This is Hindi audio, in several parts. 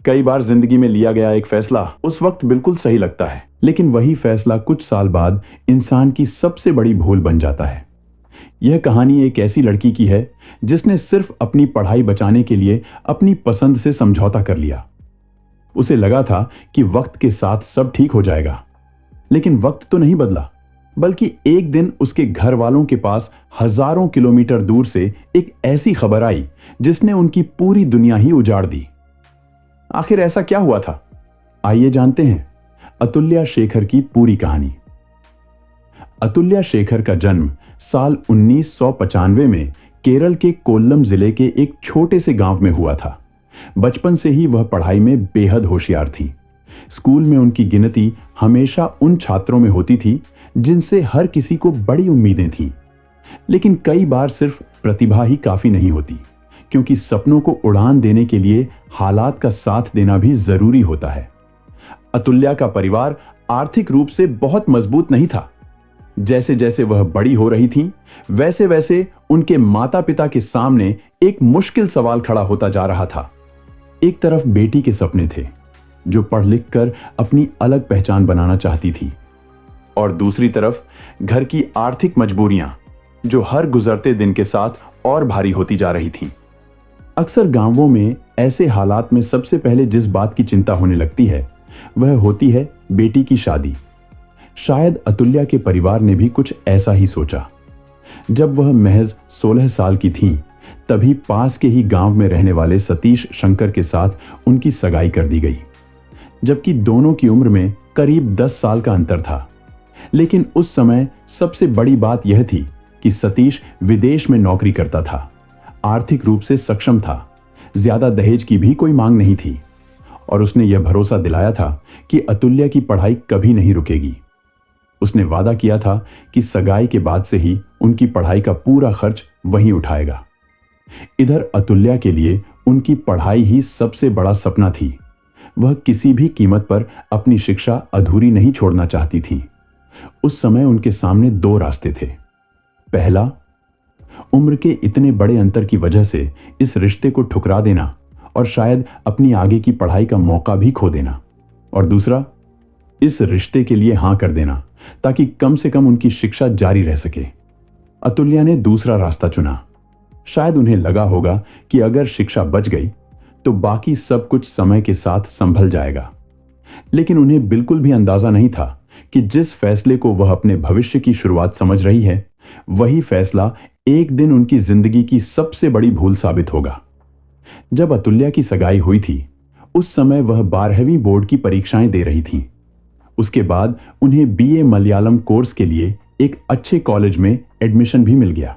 कई बार जिंदगी में लिया गया एक फैसला उस वक्त बिल्कुल सही लगता है, लेकिन वही फैसला कुछ साल बाद इंसान की सबसे बड़ी भूल बन जाता है। यह कहानी एक ऐसी लड़की की है जिसने सिर्फ अपनी पढ़ाई बचाने के लिए अपनी पसंद से समझौता कर लिया। उसे लगा था कि वक्त के साथ सब ठीक हो जाएगा, लेकिन वक्त तो नहीं बदला, बल्कि एक दिन उसके घर वालों के पास हजारों किलोमीटर दूर से एक ऐसी खबर आई जिसने उनकी पूरी दुनिया ही उजाड़ दी। आखिर ऐसा क्या हुआ था? आइए जानते हैं अतुल्या शेखर की पूरी कहानी। अतुल्या शेखर का जन्म साल 1995 में केरल के कोल्लम जिले के एक छोटे से गांव में हुआ था। बचपन से ही वह पढ़ाई में बेहद होशियार थी। स्कूल में उनकी गिनती हमेशा उन छात्रों में होती थी जिनसे हर किसी को बड़ी उम्मीदें थीं। लेकिन कई बार सिर्फ प्रतिभा ही काफी नहीं होती, क्योंकि सपनों को उड़ान देने के लिए हालात का साथ देना भी जरूरी होता है। अतुल्या का परिवार आर्थिक रूप से बहुत मजबूत नहीं था। जैसे जैसे वह बड़ी हो रही थी, वैसे वैसे उनके माता पिता के सामने एक मुश्किल सवाल खड़ा होता जा रहा था। एक तरफ बेटी के सपने थे जो पढ़ लिख कर अपनी अलग पहचान बनाना चाहती थी, और दूसरी तरफ घर की आर्थिक मजबूरियां जो हर गुजरते दिन के साथ और भारी होती जा रही थीं। अक्सर गांवों में ऐसे हालात में सबसे पहले जिस बात की चिंता होने लगती है वह होती है बेटी की शादी। शायद अतुल्या के परिवार ने भी कुछ ऐसा ही सोचा। जब वह महज 16 साल की थीं, तभी पास के ही गांव में रहने वाले सतीश शंकर के साथ उनकी सगाई कर दी गई, जबकि दोनों की उम्र में करीब 10 साल का अंतर था। लेकिन उस समय सबसे बड़ी बात यह थी कि सतीश विदेश में नौकरी करता था, आर्थिक रूप से सक्षम था, ज्यादा दहेज की भी कोई मांग नहीं थी, और उसने यह भरोसा दिलाया था कि अतुल्या की पढ़ाई कभी नहीं रुकेगी। उसने वादा किया था कि सगाई के बाद से ही उनकी पढ़ाई का पूरा खर्च वही उठाएगा। इधर अतुल्या के लिए उनकी पढ़ाई ही सबसे बड़ा सपना थी। वह किसी भी कीमत पर अपनी शिक्षा अधूरी नहीं छोड़ना चाहती थी। उस समय उनके सामने 2 रास्ते थे। पहला, उम्र के इतने बड़े अंतर की वजह से इस रिश्ते को ठुकरा देना और शायद अपनी आगे की पढ़ाई का मौका भी खो देना, और दूसरा, इस रिश्ते के लिए हां कर देना ताकि कम से कम उनकी शिक्षा जारी रह सके। अतुल्या ने दूसरा रास्ता चुना। शायद उन्हें लगा होगा कि अगर शिक्षा बच गई तो बाकी सब कुछ समय के साथ संभल जाएगा। लेकिन उन्हें बिल्कुल भी अंदाजा नहीं था कि जिस फैसले को वह अपने भविष्य की शुरुआत समझ रही है, वही फैसला एक दिन उनकी जिंदगी की सबसे बड़ी भूल साबित होगा। जब अतुल्या की सगाई हुई थी, उस समय वह 12वीं बोर्ड की परीक्षाएं दे रही थी। उसके बाद उन्हें बीए मलयालम कोर्स के लिए एक अच्छे कॉलेज में एडमिशन भी मिल गया।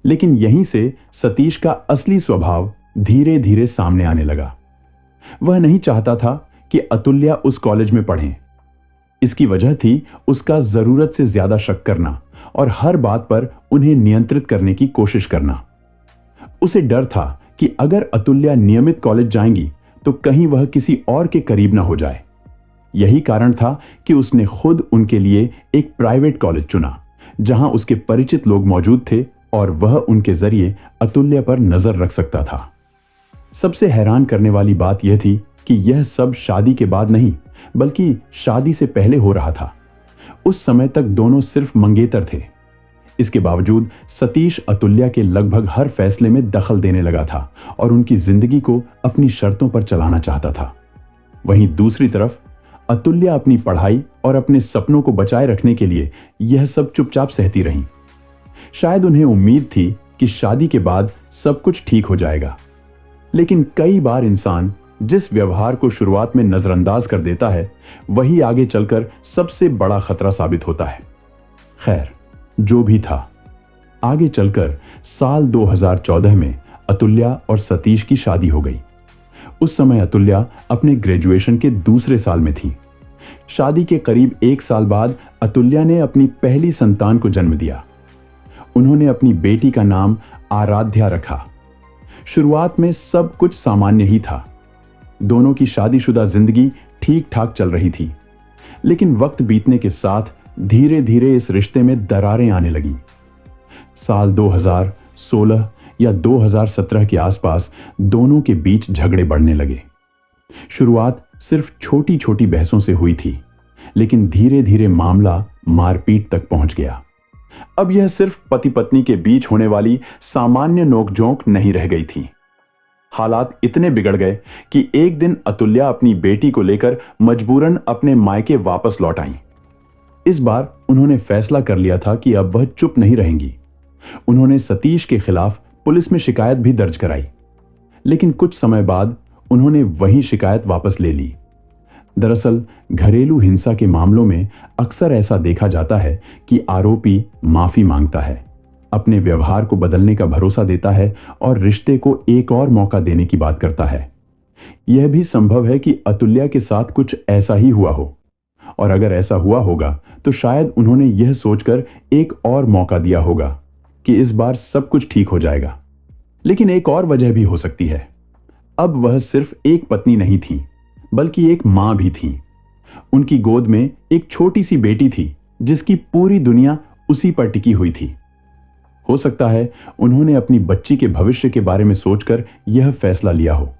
लेकिन यहीं से सतीश का असली स्वभाव धीरे धीरे सामने आने लगा। वह नहीं चाहता था कि अतुल्या उस कॉलेज में पढ़ें। इसकी वजह थी उसका जरूरत से ज्यादा शक करना और हर बात पर उन्हें नियंत्रित करने की कोशिश करना। उसे डर था कि अगर अतुल्या नियमित कॉलेज जाएंगी तो कहीं वह किसी और के करीब ना हो जाए। यही कारण था कि उसने खुद उनके लिए एक प्राइवेट कॉलेज चुना, जहां उसके परिचित लोग मौजूद थे और वह उनके जरिए अतुल्या पर नजर रख सकता था। सबसे हैरान करने वाली बात यह थी कि यह सब शादी के बाद नहीं, बल्कि शादी से पहले हो रहा था। उस समय तक दोनों सिर्फ मंगेतर थे। इसके बावजूद सतीश अतुल्या के लगभग हर फैसले में दखल देने लगा था और उनकी जिंदगी को अपनी शर्तों पर चलाना चाहता था। वहीं दूसरी तरफ अतुल्या अपनी पढ़ाई और अपने सपनों को बचाए रखने के लिए यह सब चुपचाप सहती रहीं। शायद उन्हें उम्मीद थी कि शादी के बाद सब कुछ ठीक हो जाएगा, लेकिन कई बार इंसान जिस व्यवहार को शुरुआत में नजरअंदाज कर देता है, वही आगे चलकर सबसे बड़ा खतरा साबित होता है। खैर, जो भी था, आगे चलकर साल 2014 में अतुल्या और सतीश की शादी हो गई। उस समय अतुल्या अपने ग्रेजुएशन के दूसरे साल में थी। शादी के करीब 1 साल बाद अतुल्या ने अपनी पहली संतान को जन्म दिया। उन्होंने अपनी बेटी का नाम आराध्या रखा। शुरुआत में सब कुछ सामान्य ही था। दोनों की शादीशुदा जिंदगी ठीक ठाक चल रही थी, लेकिन वक्त बीतने के साथ धीरे धीरे इस रिश्ते में दरारें आने लगी। साल 2016 या 2017 के आसपास दोनों के बीच झगड़े बढ़ने लगे। शुरुआत सिर्फ छोटी छोटी बहसों से हुई थी, लेकिन धीरे धीरे मामला मारपीट तक पहुंच गया। अब यह सिर्फ पति पत्नी के बीच होने वाली सामान्य नोकझोंक नहीं रह गई थी। हालात इतने बिगड़ गए कि एक दिन अतुल्या अपनी बेटी को लेकर मजबूरन अपने मायके वापस लौट आईं। इस बार उन्होंने फैसला कर लिया था कि अब वह चुप नहीं रहेंगी। उन्होंने सतीश के खिलाफ पुलिस में शिकायत भी दर्ज कराई, लेकिन कुछ समय बाद उन्होंने वही शिकायत वापस ले ली। दरअसल घरेलू हिंसा के मामलों में अक्सर ऐसा देखा जाता है कि आरोपी माफी मांगता है, अपने व्यवहार को बदलने का भरोसा देता है और रिश्ते को एक और मौका देने की बात करता है। यह भी संभव है कि अतुल्या के साथ कुछ ऐसा ही हुआ हो, और अगर ऐसा हुआ होगा तो शायद उन्होंने यह सोचकर एक और मौका दिया होगा कि इस बार सब कुछ ठीक हो जाएगा। लेकिन एक और वजह भी हो सकती है। अब वह सिर्फ एक पत्नी नहीं थी, बल्कि एक मां भी थी। उनकी गोद में एक छोटी सी बेटी थी जिसकी पूरी दुनिया उसी पर टिकी हुई थी। हो सकता है उन्होंने अपनी बच्ची के भविष्य के बारे में सोचकर यह फैसला लिया हो।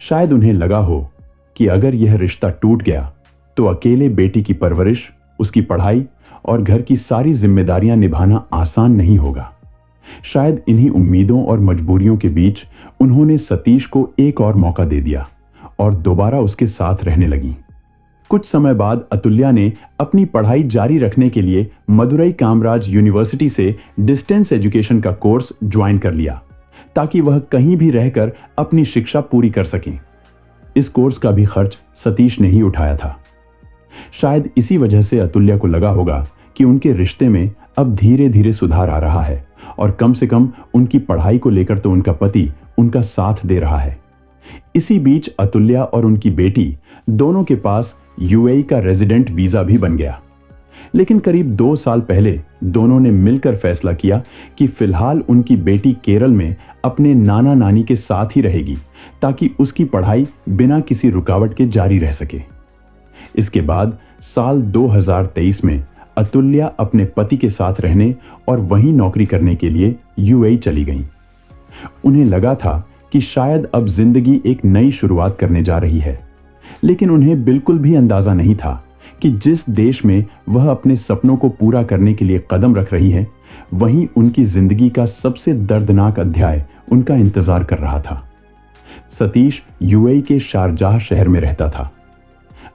शायद उन्हें लगा हो कि अगर यह रिश्ता टूट गया तो अकेले बेटी की परवरिश, उसकी पढ़ाई और घर की सारी जिम्मेदारियां निभाना आसान नहीं होगा। शायद इन्हीं उम्मीदों और मजबूरियों के बीच उन्होंने सतीश को एक और मौका दे दिया और दोबारा उसके साथ रहने लगी। कुछ समय बाद अतुल्या ने अपनी पढ़ाई जारी रखने के लिए मदुरई कामराज यूनिवर्सिटी से डिस्टेंस एजुकेशन का कोर्स ज्वाइन कर लिया, ताकि वह कहीं भी रहकर अपनी शिक्षा पूरी कर सकें। इस कोर्स का भी खर्च सतीश ने ही उठाया था। शायद इसी वजह से अतुल्या को लगा होगा कि उनके रिश्ते में अब धीरे धीरे सुधार आ रहा है, और कम से कम उनकी पढ़ाई को लेकर तो उनका पति उनका साथ दे रहा है। इसी बीच अतुल्या और उनकी बेटी दोनों के पास यूएई का रेजिडेंट वीजा भी बन गया। लेकिन करीब 2 साल पहले दोनों ने मिलकर फैसला किया कि फिलहाल उनकी बेटी केरल में अपने नाना नानी के साथ ही रहेगी, ताकि उसकी पढ़ाई बिना किसी रुकावट के जारी रह सके। इसके बाद साल 2023 में अतुल्या अपने पति के साथ रहने और वहीं नौकरी करने के लिए यूएई चली गईं। उन्हें लगा था कि शायद अब जिंदगी एक नई शुरुआत करने जा रही है, लेकिन उन्हें बिल्कुल भी अंदाजा नहीं था कि जिस देश में वह अपने सपनों को पूरा करने के लिए कदम रख रही है, वहीं उनकी जिंदगी का सबसे दर्दनाक अध्याय उनका इंतजार कर रहा था। सतीश यूएई के शारजाह शहर में रहता था।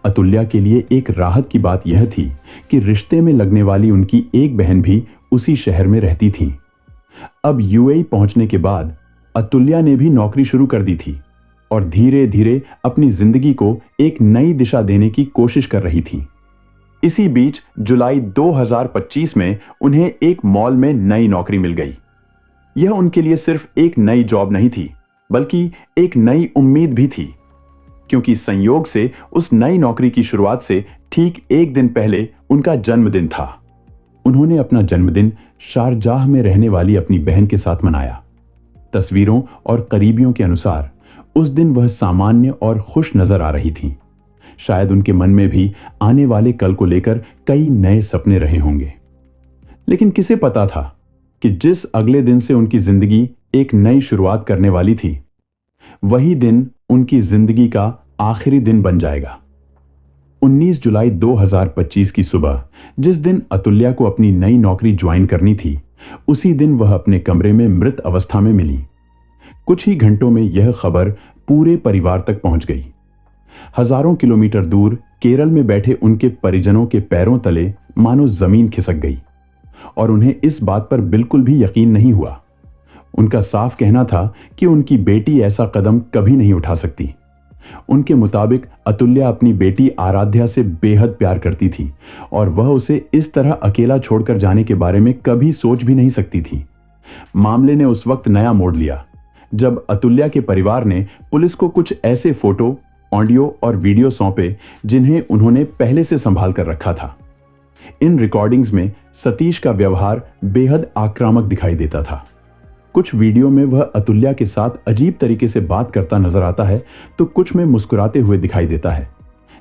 अतुल्या के लिए एक राहत की बात यह थी कि रिश्ते में लगने वाली उनकी एक बहन भी उसी शहर में रहती थी। अब यूएई पहुंचने के बाद अतुल्या ने भी नौकरी शुरू कर दी थी और धीरे धीरे अपनी जिंदगी को एक नई दिशा देने की कोशिश कर रही थी। इसी बीच जुलाई 2025 में उन्हें एक मॉल में नई नौकरी मिल गई। यह उनके लिए सिर्फ एक नई जॉब नहीं थी, बल्कि एक नई उम्मीद भी थी, क्योंकि संयोग से उस नई नौकरी की शुरुआत से ठीक एक दिन पहले उनका जन्मदिन था। उन्होंने अपना जन्मदिन शारजाह में रहने वाली अपनी बहन के साथ मनाया। तस्वीरों और करीबियों के अनुसार उस दिन वह सामान्य और खुश नजर आ रही थी। शायद उनके मन में भी आने वाले कल को लेकर कई नए सपने रहे होंगे। लेकिन किसे पता था कि जिस अगले दिन से उनकी जिंदगी एक नई शुरुआत करने वाली थी, वही दिन उनकी जिंदगी का आखिरी दिन बन जाएगा। 19 जुलाई 2025 की सुबह, जिस दिन अतुल्या को अपनी नई नौकरी ज्वाइन करनी थी, उसी दिन वह अपने कमरे में मृत अवस्था में मिली। कुछ ही घंटों में यह खबर पूरे परिवार तक पहुंच गई। हजारों किलोमीटर दूर केरल में बैठे उनके परिजनों के पैरों तले मानो जमीन खिसक गई, और उन्हें इस बात पर बिल्कुल भी यकीन नहीं हुआ। उनका साफ कहना था कि उनकी बेटी ऐसा कदम कभी नहीं उठा सकती। उनके मुताबिक अतुल्या अपनी बेटी आराध्या से बेहद प्यार करती थी और वह उसे इस तरह अकेला छोड़कर जाने के बारे में कभी सोच भी नहीं सकती थी। मामले ने उस वक्त नया मोड़ लिया जब अतुल्या के परिवार ने पुलिस को कुछ ऐसे फोटो, ऑडियो और वीडियो सौंपे जिन्हें उन्होंने पहले से संभाल कर रखा था। इन रिकॉर्डिंग्स में सतीश का व्यवहार बेहद आक्रामक दिखाई देता था। कुछ वीडियो में वह अतुल्या के साथ अजीब तरीके से बात करता नजर आता है, तो कुछ में मुस्कुराते हुए दिखाई देता है।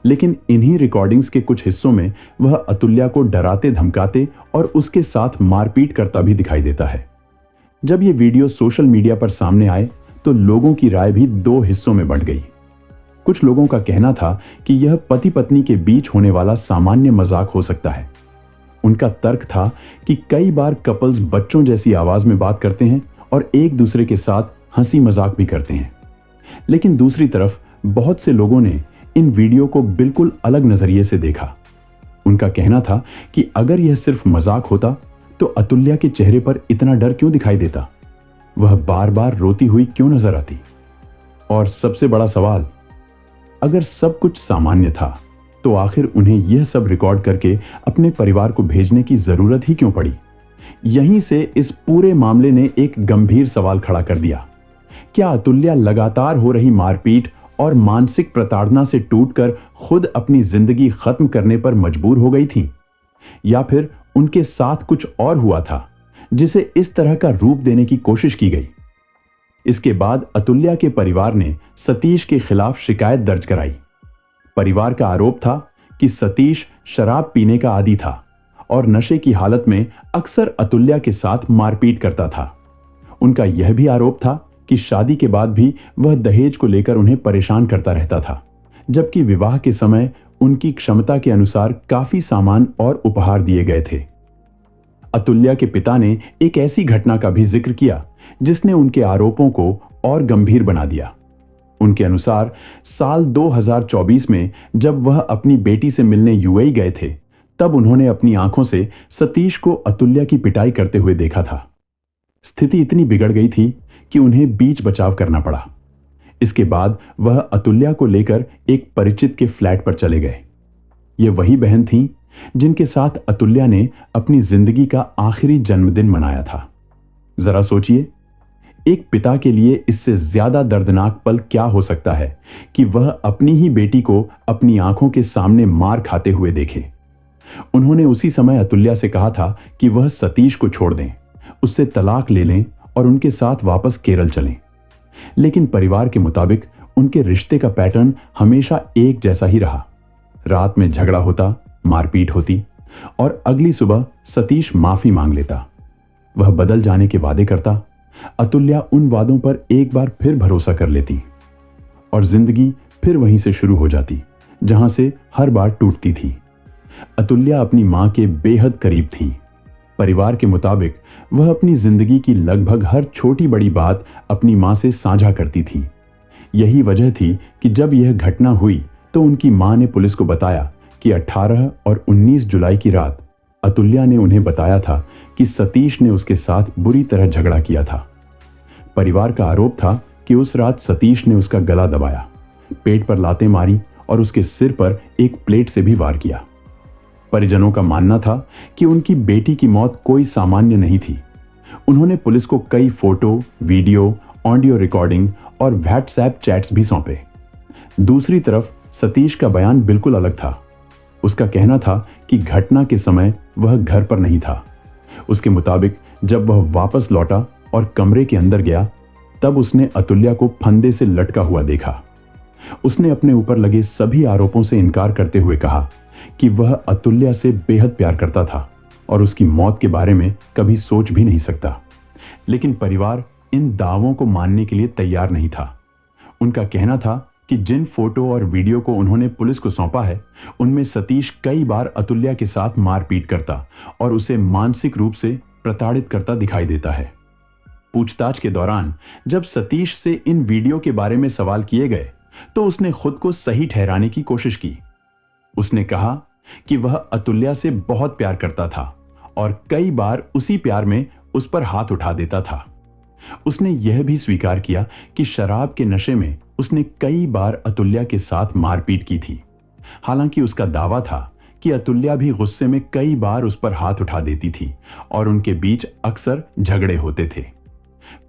लेकिन इन्हीं रिकॉर्डिंग्स के कुछ हिस्सों में वह अतुल्या को डराते धमकाते और उसके साथ मारपीट करता भी दिखाई देता है। जब ये वीडियो सोशल मीडिया पर सामने आए तो लोगों की राय भी 2 हिस्सों में बंट गई। कुछ लोगों का कहना था कि यह पति पत्नी के बीच होने वाला सामान्य मजाक हो सकता है। उनका तर्क था कि कई बार कपल्स बच्चों जैसी आवाज में बात करते हैं और एक दूसरे के साथ हंसी मजाक भी करते हैं। लेकिन दूसरी तरफ बहुत से लोगों ने इन वीडियो को बिल्कुल अलग नजरिए से देखा। उनका कहना था कि अगर यह सिर्फ मजाक होता तो अतुल्या के चेहरे पर इतना डर क्यों दिखाई देता, वह बार बार रोती हुई क्यों नजर आती। और सबसे बड़ा सवाल, अगर सब कुछ सामान्य था तो आखिर उन्हें यह सब रिकॉर्ड करके अपने परिवार को भेजने की जरूरत ही क्यों पड़ी। यहीं से इस पूरे मामले ने एक गंभीर सवाल खड़ा कर दिया। क्या अतुल्या लगातार हो रही मारपीट और मानसिक प्रताड़ना से टूटकर खुद अपनी जिंदगी खत्म करने पर मजबूर हो गई थी, या फिर उनके साथ कुछ और हुआ था जिसे इस तरह का रूप देने की कोशिश की गई। इसके बाद अतुल्या के परिवार ने सतीश के खिलाफ शिकायत दर्ज कराई। परिवार का आरोप था कि सतीश शराब पीने का आदी था और नशे की हालत में अक्सर अतुल्या के साथ मारपीट करता था। उनका यह भी आरोप था कि शादी के बाद भी वह दहेज को लेकर उन्हें परेशान करता रहता था, जबकि विवाह के समय उनकी क्षमता के अनुसार काफी सामान और उपहार दिए गए थे। अतुल्या के पिता ने एक ऐसी घटना का भी जिक्र किया जिसने उनके आरोपों को और गंभीर बना दिया। उनके अनुसार साल 2024 में जब वह अपनी बेटी से मिलने यूएई गए थे, तब उन्होंने अपनी आंखों से सतीश को अतुल्या की पिटाई करते हुए देखा था। स्थिति इतनी बिगड़ गई थी कि उन्हें बीच बचाव करना पड़ा। इसके बाद वह अतुल्या को लेकर एक परिचित के फ्लैट पर चले गए। ये वही बहन थी जिनके साथ अतुल्या ने अपनी जिंदगी का आखिरी जन्मदिन मनाया था। जरा सोचिए, एक पिता के लिए इससे ज्यादा दर्दनाक पल क्या हो सकता है कि वह अपनी ही बेटी को अपनी आंखों के सामने मार खाते हुए देखे। उन्होंने उसी समय अतुल्या से कहा था कि वह सतीश को छोड़ दें, उससे तलाक ले लें और उनके साथ वापस केरल चलें। लेकिन परिवार के मुताबिक उनके रिश्ते का पैटर्न हमेशा एक जैसा ही रहा। रात में झगड़ा होता, मारपीट होती और अगली सुबह सतीश माफी मांग लेता। वह बदल जाने के वादे करता। अतुल्या उन वादों पर एक बार फिर भरोसा कर लेती और जिंदगी फिर वहीं से शुरू हो जाती जहां से हर बार टूटती थी। अतुल्या अपनी मां के बेहद करीब थी। परिवार के मुताबिक वह अपनी जिंदगी की लगभग हर छोटी बड़ी बात अपनी मां से साझा करती थी। यही वजह थी कि जब यह घटना हुई तो उनकी मां ने पुलिस को बताया कि 18 और 19 जुलाई की रात अतुल्या ने उन्हें बताया था कि सतीश ने उसके साथ बुरी तरह झगड़ा किया था। परिवार का आरोप था कि उस रात सतीश ने उसका गला दबाया, पेट पर लातें मारी और उसके सिर पर एक प्लेट से भी वार किया। परिजनों का मानना था कि उनकी बेटी की मौत कोई सामान्य नहीं थी। उन्होंने पुलिस को कई फोटो, वीडियो, ऑडियो रिकॉर्डिंग और व्हाट्सएप चैट्स भी सौंपे। दूसरी तरफ सतीश का बयान बिल्कुल अलग था। उसका कहना था कि घटना के समय वह घर पर नहीं था। उसके मुताबिक जब वह वापस लौटा और कमरे के अंदर गया, तब उसने अतुल्या को फंदे से लटका हुआ देखा। उसने अपने ऊपर लगे सभी आरोपों से इनकार करते हुए कहा कि वह अतुल्या से बेहद प्यार करता था और उसकी मौत के बारे में कभी सोच भी नहीं सकता। लेकिन परिवार इन दावों को मानने के लिए तैयार नहीं था। उनका कहना था कि जिन फोटो और वीडियो को उन्होंने पुलिस को सौंपा है, उनमें सतीश कई बार अतुल्या के साथ मारपीट करता और उसे मानसिक रूप से प्रताड़ित करता दिखाई देता है। पूछताछ के दौरान जब सतीश से इन वीडियो के बारे में सवाल किए गए तो उसने खुद को सही ठहराने की कोशिश की। उसने कहा कि वह अतुल्या से बहुत प्यार करता था और कई बार उसी प्यार में उस पर हाथ उठा देता था। उसने यह भी स्वीकार किया कि शराब के नशे में उसने कई बार अतुल्या के साथ मारपीट की थी। हालांकि उसका दावा था कि अतुल्या भी गुस्से में कई बार उस पर हाथ उठा देती थी और उनके बीच अक्सर झगड़े होते थे।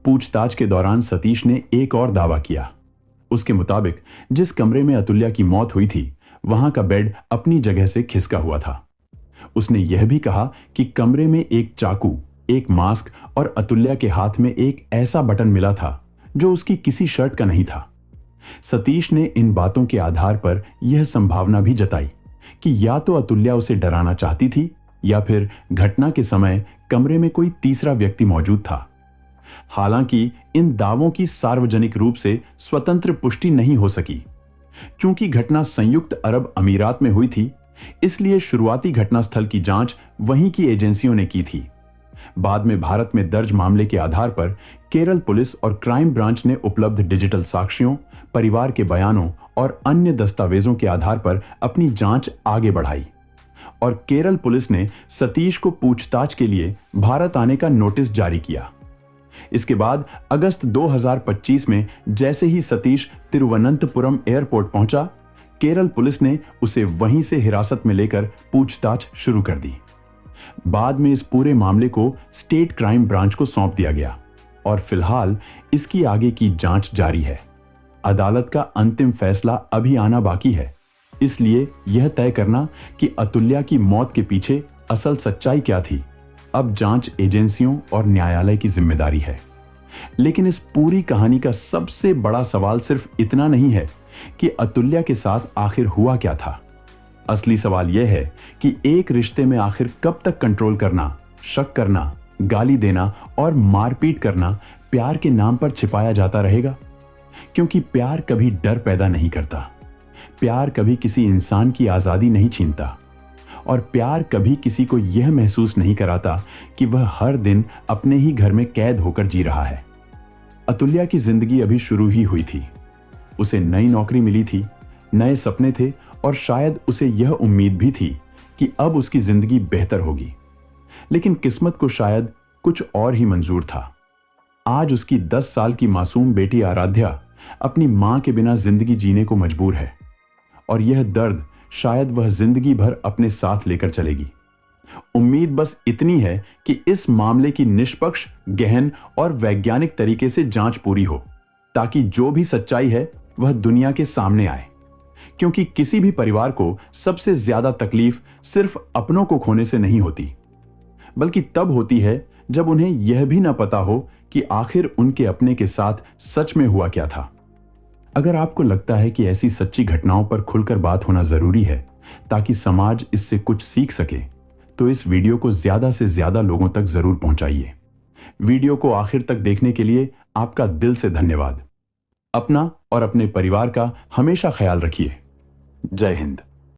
पूछताछ के दौरान सतीश ने एक और दावा किया। उसके मुताबिक जिस कमरे में अतुल्या की मौत हुई थी, वहां का बेड अपनी जगह से खिसका हुआ था। उसने यह भी कहा कि कमरे में एक चाकू, एक मास्क और अतुल्या के हाथ में एक ऐसा बटन मिला था जो उसकी किसी शर्ट का नहीं था। सतीश ने इन बातों के आधार पर यह संभावना भी जताई कि या तो अतुल्या उसे डराना चाहती थी या फिर घटना के समय कमरे में कोई तीसरा व्यक्ति मौजूद था। हालांकि इन दावों की सार्वजनिक रूप से स्वतंत्र पुष्टि नहीं हो सकी। चूंकि घटना संयुक्त अरब अमीरात में हुई थी, इसलिए शुरुआती घटनास्थल की जांच वहीं की एजेंसियों ने की थी। बाद में भारत में दर्ज मामले के आधार पर केरल पुलिस और क्राइम ब्रांच ने उपलब्ध डिजिटल साक्ष्यों, परिवार के बयानों और अन्य दस्तावेजों के आधार पर अपनी जांच आगे बढ़ाई और केरल पुलिस ने सतीश को पूछताछ के लिए भारत आने का नोटिस जारी किया। इसके बाद अगस्त 2025 में जैसे ही सतीश तिरुवनंतपुरम एयरपोर्ट पहुंचा, केरल पुलिस ने उसे वहीं से हिरासत में लेकर पूछताछ शुरू कर दी। बाद में इस पूरे मामले को स्टेट क्राइम ब्रांच को सौंप दिया गया और फिलहाल इसकी आगे की जांच जारी है। अदालत का अंतिम फैसला अभी आना बाकी है, इसलिए यह तय करना कि अतुल्या की मौत के पीछे असल सच्चाई क्या थी, अब जांच एजेंसियों और न्यायालय की जिम्मेदारी है। लेकिन इस पूरी कहानी का सबसे बड़ा सवाल सिर्फ इतना नहीं है कि अतुल्या के साथ आखिर हुआ क्या था। असली सवाल यह है कि एक रिश्ते में आखिर कब तक कंट्रोल करना, शक करना, गाली देना और मारपीट करना प्यार के नाम पर छिपाया जाता रहेगा। क्योंकि प्यार कभी डर पैदा नहीं करता, प्यार कभी किसी इंसान की आजादी नहीं छीनता और प्यार कभी किसी को यह महसूस नहीं कराता कि वह हर दिन अपने ही घर में कैद होकर जी रहा है। अतुल्या की जिंदगी अभी शुरू ही हुई थी। उसे नई नौकरी मिली थी, नए सपने थे और शायद उसे यह उम्मीद भी थी कि अब उसकी जिंदगी बेहतर होगी। लेकिन किस्मत को शायद कुछ और ही मंजूर था। आज उसकी 10 साल की मासूम बेटी आराध्या अपनी मां के बिना जिंदगी जीने को मजबूर है और यह दर्द शायद वह जिंदगी भर अपने साथ लेकर चलेगी। उम्मीद बस इतनी है कि इस मामले की निष्पक्ष, गहन और वैज्ञानिक तरीके से जांच पूरी हो, ताकि जो भी सच्चाई है वह दुनिया के सामने आए। क्योंकि किसी भी परिवार को सबसे ज्यादा तकलीफ सिर्फ अपनों को खोने से नहीं होती, बल्कि तब होती है जब उन्हें यह भी न पता हो कि आखिर उनके अपने के साथ सच में हुआ क्या था। अगर आपको लगता है कि ऐसी सच्ची घटनाओं पर खुलकर बात होना जरूरी है ताकि समाज इससे कुछ सीख सके, तो इस वीडियो को ज्यादा से ज्यादा लोगों तक जरूर पहुंचाइए। वीडियो को आखिर तक देखने के लिए आपका दिल से धन्यवाद। अपना और अपने परिवार का हमेशा ख्याल रखिए। जय हिंद।